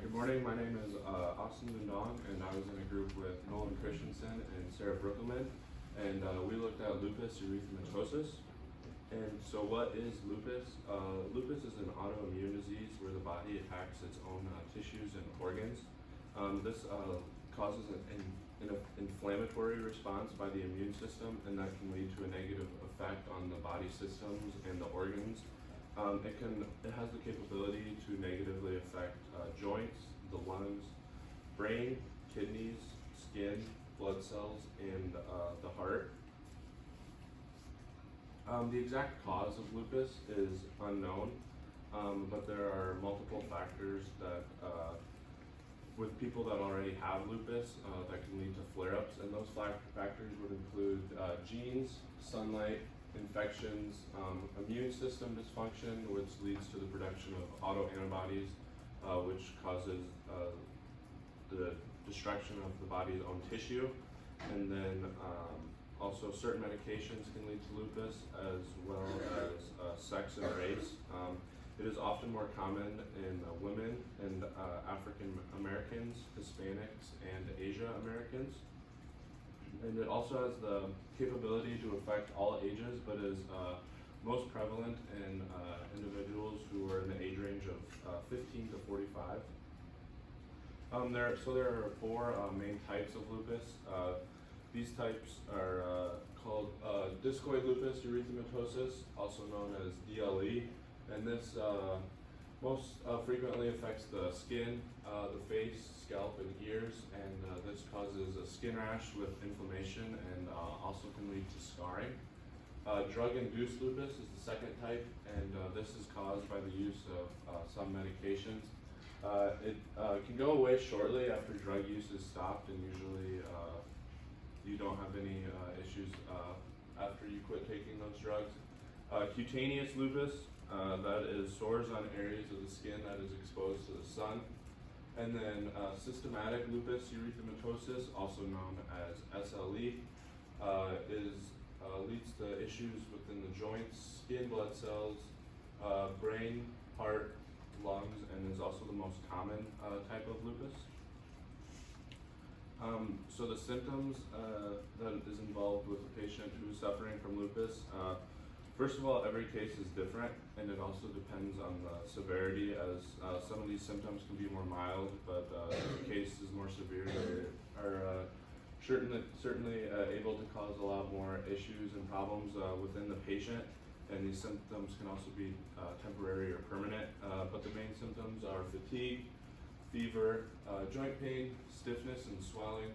Good morning. My name is Austin Dundong, and I was in a group with Nolan Christensen and Sarah Brookelman, and we looked at lupus erythematosus. And so what is lupus? Lupus is an autoimmune disease where the body attacks its own tissues and organs. This causes an inflammatory response by the immune system, and that can lead to a negative effect on the body systems and the organs. It has the capability to negatively affect joints, the lungs, brain, kidneys, skin, blood cells, and the heart. The exact cause of lupus is unknown, but there are multiple factors that, with people that already have lupus, that can lead to flare-ups, and those factors would include genes, sunlight, infections, immune system dysfunction, which leads to the production of autoantibodies, which causes the destruction of the body's own tissue, and then also certain medications can lead to lupus, as well as sex and race. It is often more common in women and African Americans, Hispanics, and Asia Americans. And it also has the capability to affect all ages, but is most prevalent in individuals who are in the age range of 15 to 45. There are four main types of lupus. These types are called discoid lupus erythematosus, also known as DLE, and this most frequently affects the skin, the face, scalp, and ears, and this causes a skin rash with inflammation and also can lead to scarring. Drug-induced lupus is the second type, and this is caused by the use of some medications. It can go away shortly after drug use is stopped, and usually you don't have any issues after you quit taking those drugs. Cutaneous lupus, that is sores on areas of the skin that is exposed to the sun. And then systematic lupus erythematosus, also known as SLE, leads to issues within the joints, skin, blood cells, brain, heart, lungs, and is also the most common type of lupus. So the symptoms that is involved with a patient who is suffering from lupus, first of all, every case is different, and it also depends on the severity, as some of these symptoms can be more mild, but if the case is more severe, they are certainly able to cause a lot more issues and problems within the patient, and these symptoms can also be temporary or permanent, but the main symptoms are fatigue, fever, joint pain, stiffness and swelling,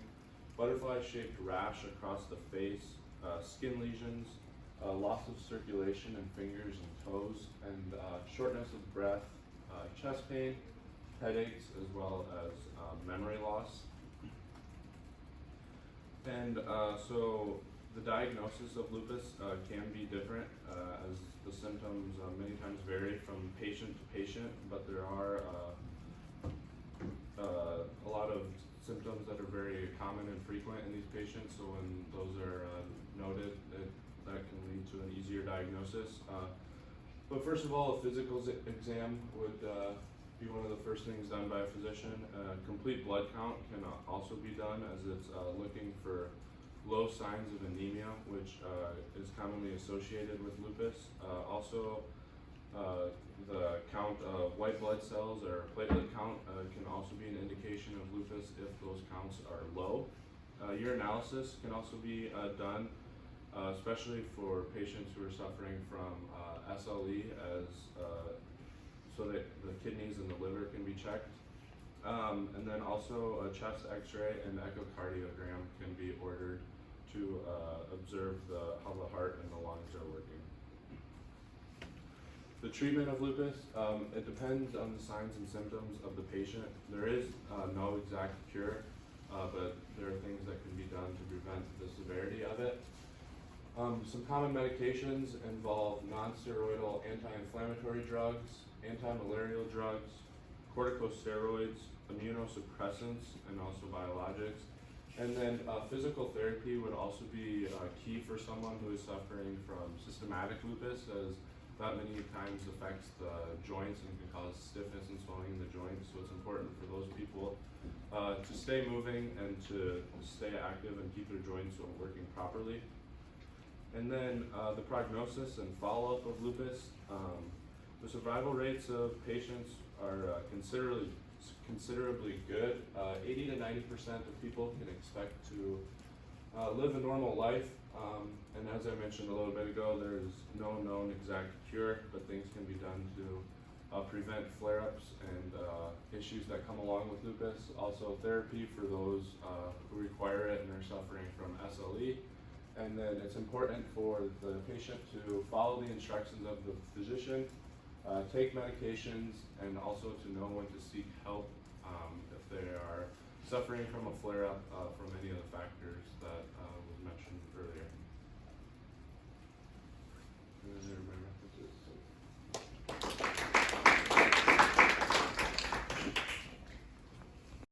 butterfly-shaped rash across the face, skin lesions, loss of circulation in fingers and toes, and shortness of breath, chest pain, headaches, as well as memory loss. And so the diagnosis of lupus can be different, as the symptoms many times vary from patient to patient, but there are a lot of symptoms that are very common and frequent in these patients, so when those are noted, that can lead to an easier diagnosis. But first of all, a physical exam would be one of the first things done by a physician. Complete blood count can also be done, as it's looking for low signs of anemia, which is commonly associated with lupus. Also, the count of white blood cells or platelet count can also be an indication of lupus if those counts are low. Urinalysis can also be done, especially for patients who are suffering from SLE, as so that the kidneys and the liver can be checked. And then also a chest x-ray and echocardiogram can be ordered to observe how the heart and the lungs are working. The treatment of lupus, it depends on the signs and symptoms of the patient. There is no exact cure, but there are things that can be done to prevent the severity of it. Some common medications involve non-steroidal anti-inflammatory drugs, anti-malarial drugs, corticosteroids, immunosuppressants, and also biologics. And then physical therapy would also be key for someone who is suffering from systematic lupus, as that many times affects the joints and can cause stiffness and swelling in the joints. So it's important for those people to stay moving and to stay active and keep their joints working properly. And then the prognosis and follow-up of lupus. The survival rates of patients are considerably good. 80 to 90% of people can expect to live a normal life. And as I mentioned a little bit ago, there's no known exact cure, but things can be done to prevent flare-ups and issues that come along with lupus. Also therapy for those who require it and are suffering from SLE. And then it's important for the patient to follow the instructions of the physician, take medications, and also to know when to seek help if they are suffering from a flare-up from any of the factors that was mentioned earlier.